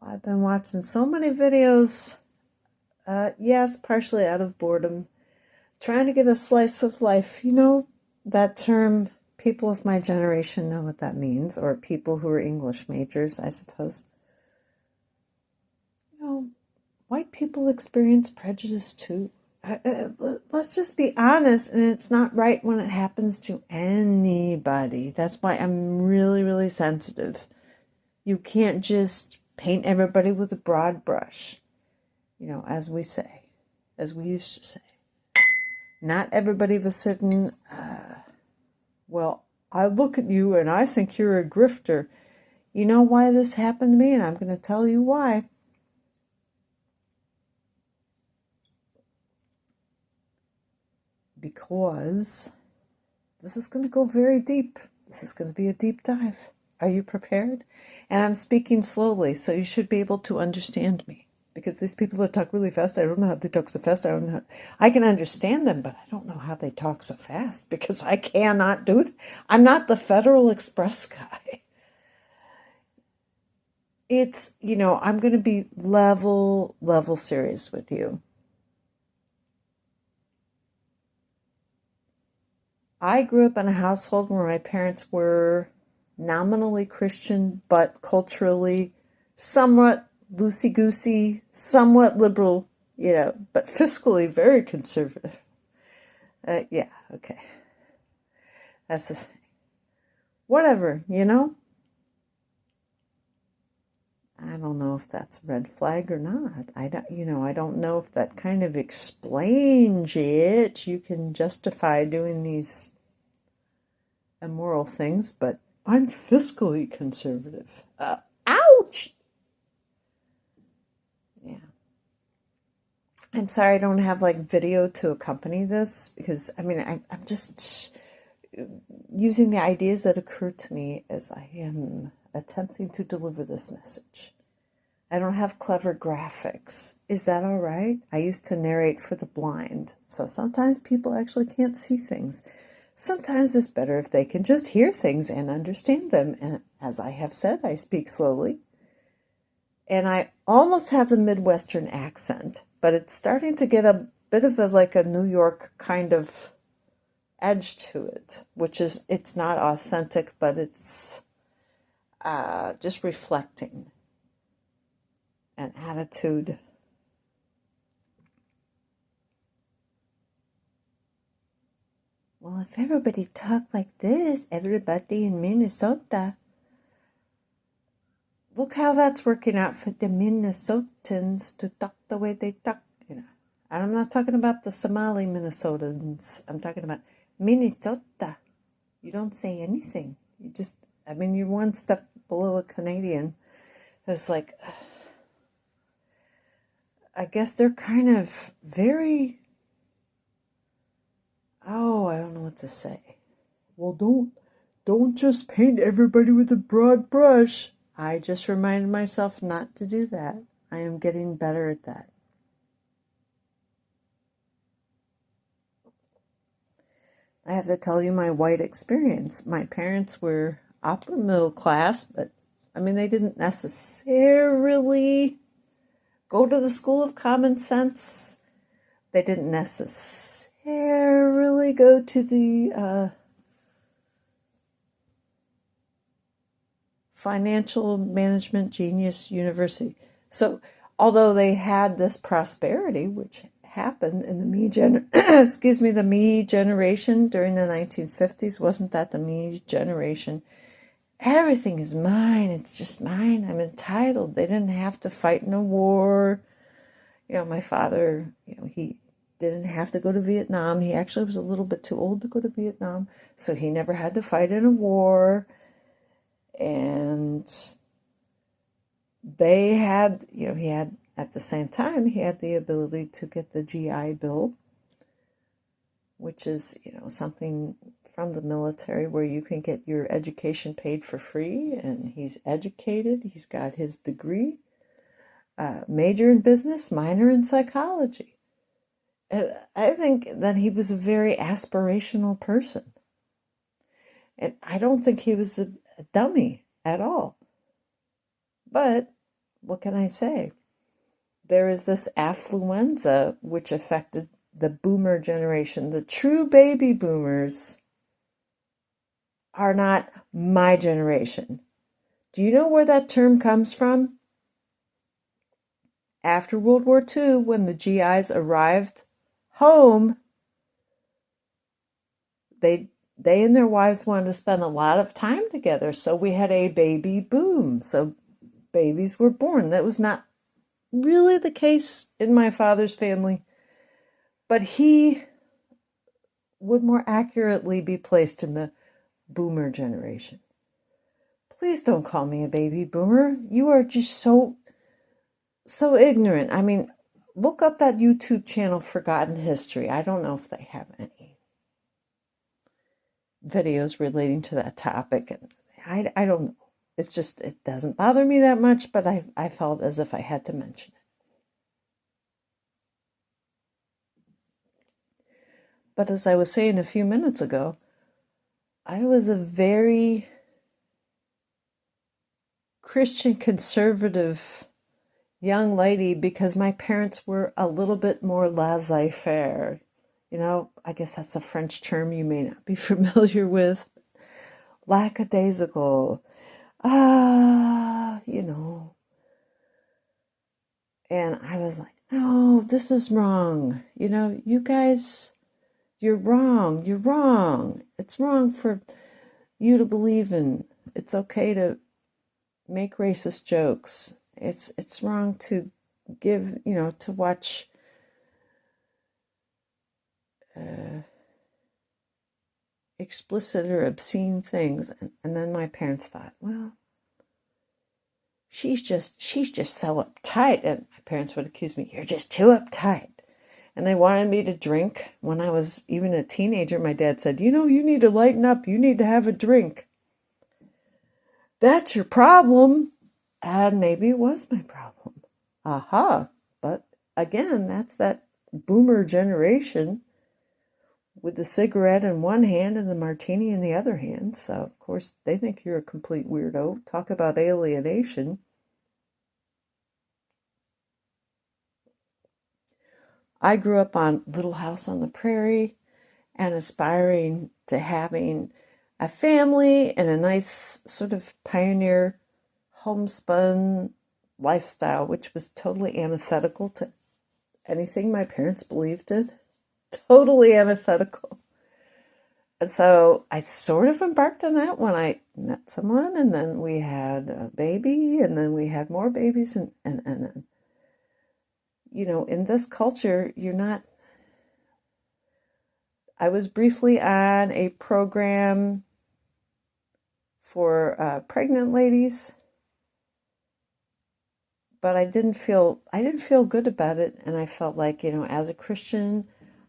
I've been watching so many videos, yes, partially out of boredom, trying to get a slice of life. You know, that term, people of my generation know what that means, or people who are English majors, I suppose. You know, white people experience prejudice too. Let's just be honest, and it's not right when it happens to anybody. That's why I'm really, really sensitive. You can't just paint everybody with a broad brush, as we say, as we used to say. Not everybody of a certain, well, I look at you and I think you're a grifter. You know why this happened to me, and I'm going to tell you why. Because this is going to go very deep. This is going to be a deep dive. Are you prepared? And I'm speaking slowly, so you should be able to understand me. Because these people that talk really fast, I don't know how they talk so fast. I can understand them, but I don't know how they talk so fast because I cannot do it. I'm not the Federal Express guy. It's, I'm going to be level serious with you. I grew up in a household where my parents were nominally Christian, but culturally somewhat loosey-goosey, somewhat liberal, but fiscally very conservative. Yeah, okay. That's the thing. Whatever, I don't know if that's a red flag or not. I don't know if that kind of explains it. You can justify doing these immoral things, but I'm fiscally conservative. Ouch! Yeah. I'm sorry I don't have video to accompany this because, I'm just using the ideas that occur to me as I am attempting to deliver this message. I don't have clever graphics. Is that all right? I used to narrate for the blind, so sometimes people actually can't see things. Sometimes it's better if they can just hear things and understand them. And as I have said, I speak slowly. And I almost have the Midwestern accent, but it's starting to get a bit of a New York kind of edge to it, which is, it's not authentic, but it's just reflecting an attitude. Well, if everybody talked like this, everybody in Minnesota, look how that's working out for the Minnesotans to talk the way they talk, And I'm not talking about the Somali Minnesotans. I'm talking about Minnesota. You don't say anything. You're one step below a Canadian. It's like, I guess they're kind of very, I don't know what to say. Well, don't just paint everybody with a broad brush. I just reminded myself not to do that. I am getting better at that. I have to tell you my white experience. My parents were upper middle class, but they didn't necessarily go to the School of Common Sense. They didn't necessarily go to the Financial Management Genius University. So, although they had this prosperity, which happened in the me generation during the 1950s, wasn't that the me generation? Everything is mine. It's just mine. I'm entitled. They didn't have to fight in a war. My father, he didn't have to go to Vietnam. He actually was a little bit too old to go to Vietnam, so he never had to fight in a war. And they had, he had, at the same time, he had the ability to get the GI Bill, which is, something from the military where you can get your education paid for free. And he's educated. He's got his degree, major in business, minor in psychology. And I think that he was a very aspirational person. And I don't think he was a dummy at all. But what can I say? There is this affluenza which affected the boomer generation. The true baby boomers are not my generation. Do you know where that term comes from? After World War II, when the GIs arrived home, they and their wives wanted to spend a lot of time together. So we had a baby boom. So babies were born. That was not really the case in my father's family, but he would more accurately be placed in the boomer generation. Please don't call me a baby boomer. You are just so ignorant. I mean, look up that YouTube channel, Forgotten History. I don't know if they have any videos relating to that topic. And I don't know. It's just, it doesn't bother me that much, but I felt as if I had to mention it. But as I was saying a few minutes ago, I was a very Christian conservative young lady because my parents were a little bit more laissez-faire. You know, I guess that's a French term you may not be familiar with. Lackadaisical. You know. And I was like, no, this is wrong. You know, you guys, you're wrong. You're wrong. It's wrong for you to believe in. It's okay to make racist jokes. It's wrong to give, you know, to watch explicit or obscene things. And then my parents thought, well, she's just so uptight. And my parents would accuse me, you're just too uptight. And they wanted me to drink. When I was even a teenager, my dad said, you know, you need to lighten up. You need to have a drink. That's your problem. And maybe it was my problem. Aha. But again, that's that boomer generation with the cigarette in one hand and the martini in the other hand. So, of course, they think you're a complete weirdo. Talk about alienation. I grew up on Little House on the Prairie and aspiring to having a family and a nice sort of pioneer homespun lifestyle, which was totally antithetical to anything my parents believed in. Totally antithetical. And so I sort of embarked on that when I met someone, and then we had a baby, and then we had more babies, and you know, in this culture, you're not... I was briefly on a program for pregnant ladies, but I didn't feel good about it, and I felt like, you know, as a Christian,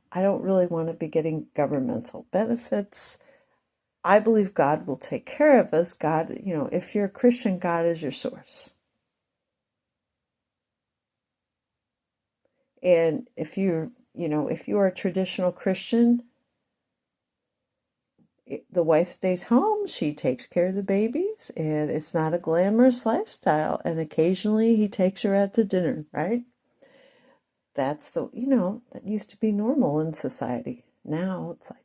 I don't really want to be getting governmental benefits. I believe God will take care of us. God, you know, if you're a Christian, God is your source. And if you're, you know, if you are a traditional Christian, the wife stays home, she takes care of the babies, and it's not a glamorous lifestyle. And occasionally he takes her out to dinner, right? That's the, you know, that used to be normal in society. Now it's like,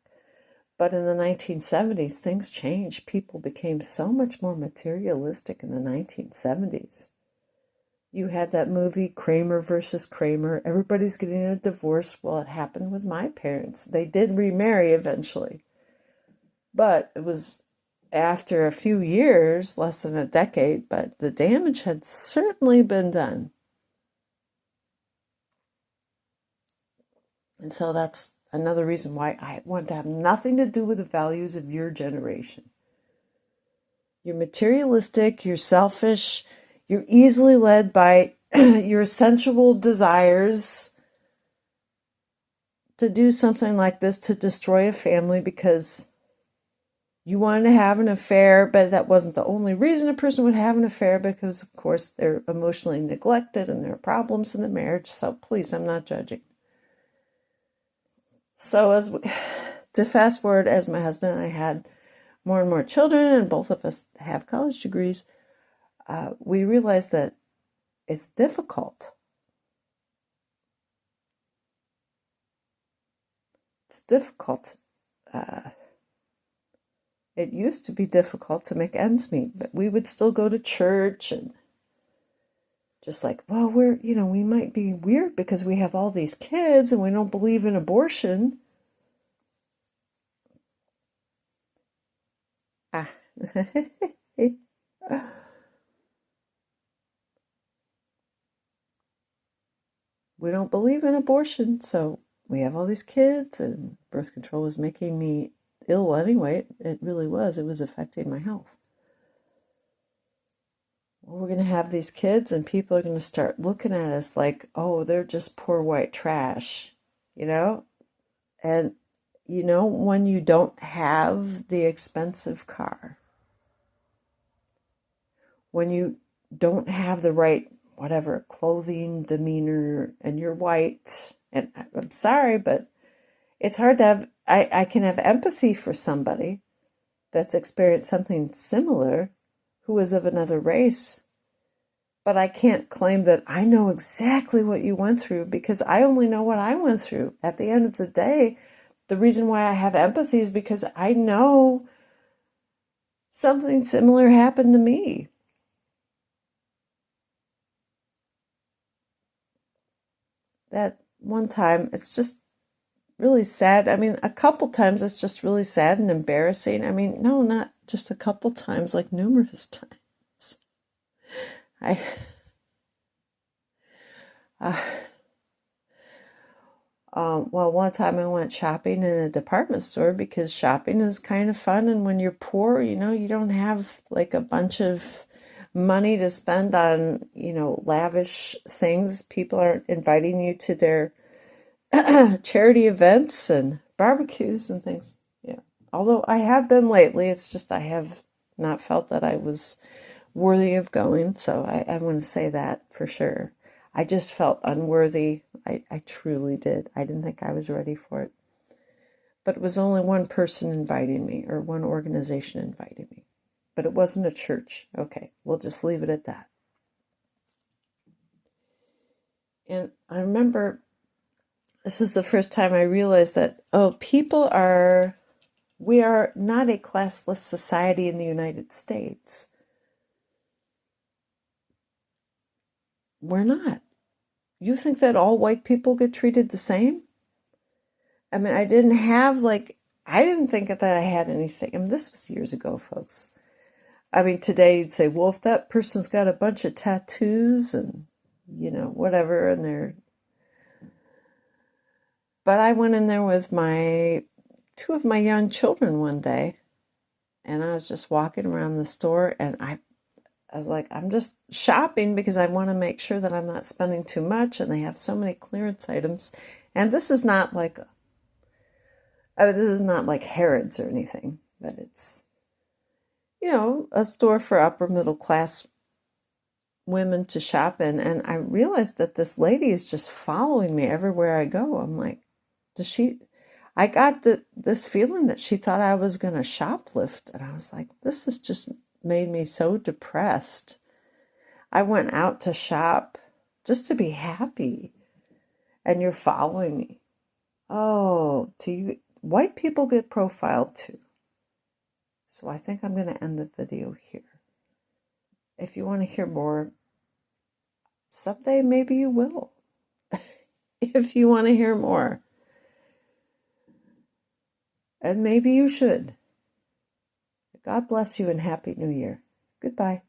but in the 1970s, things changed. People became so much more materialistic in the 1970s. You had that movie, Kramer versus Kramer. Everybody's getting a divorce. Well, it happened with my parents. They did remarry eventually. But it was after a few years, less than a decade, but the damage had certainly been done. And so that's another reason why I want to have nothing to do with the values of your generation. You're materialistic, you're selfish, you're easily led by your sensual desires to do something like this, to destroy a family because you wanted to have an affair, but that wasn't the only reason a person would have an affair, because, of course, they're emotionally neglected and there are problems in the marriage. So please, I'm not judging. So to fast forward, as my husband and I had more and more children, and both of us have college degrees, we realized that It's difficult. It's difficult. It used to be difficult to make ends meet, but we would still go to church and just like, well, we might be weird because we have all these kids and we don't believe in abortion. Ah. We don't believe in abortion, so we have all these kids, and birth control was making me ill anyway. It really was. It was affecting my health. Well, we're going to have these kids, and people are going to start looking at us like, oh, they're just poor white trash, you know? And, when you don't have the expensive car, when you don't have the right, whatever, clothing, demeanor, and you're white, and I'm sorry, but it's hard to have, I can have empathy for somebody that's experienced something similar who is of another race, but I can't claim that I know exactly what you went through because I only know what I went through. At the end of the day, the reason why I have empathy is because I know something similar happened to me. That one time, it's just really sad. I mean, a couple times it's just really sad and embarrassing. I mean, no, not just a couple times, like numerous times. I, uh, well, one time I went shopping in a department store because shopping is kind of fun. And when you're poor, you don't have like a bunch of money to spend on, lavish things. People aren't inviting you to their charity events and barbecues and things. Yeah. Although I have been lately, it's just I have not felt that I was worthy of going. So I want to say that for sure. I just felt unworthy. I truly did. I didn't think I was ready for it. But it was only one person inviting me or one organization inviting me. But it wasn't a church. Okay, we'll just leave it at that. And I remember this is the first time I realized that, we are not a classless society in the United States. We're not. You think that all white people get treated the same? I mean, I didn't think that I had anything. I mean, this was years ago, folks. I mean, today you'd say, well, if that person's got a bunch of tattoos and, whatever, and they're... But I went in there with two of my young children one day, and I was just walking around the store, and I was like, I'm just shopping because I want to make sure that I'm not spending too much, and they have so many clearance items. And this is not like Harrods or anything, but it's, a store for upper middle class women to shop in. And I realized that this lady is just following me everywhere I go. I'm like, I got this feeling that she thought I was going to shoplift. And I was like, this has just made me so depressed. I went out to shop just to be happy. And you're following me. Oh, white people get profiled too. So I think I'm going to end the video here. If you want to hear more, someday maybe you will. If you want to hear more. And maybe you should. God bless you and Happy New Year. Goodbye.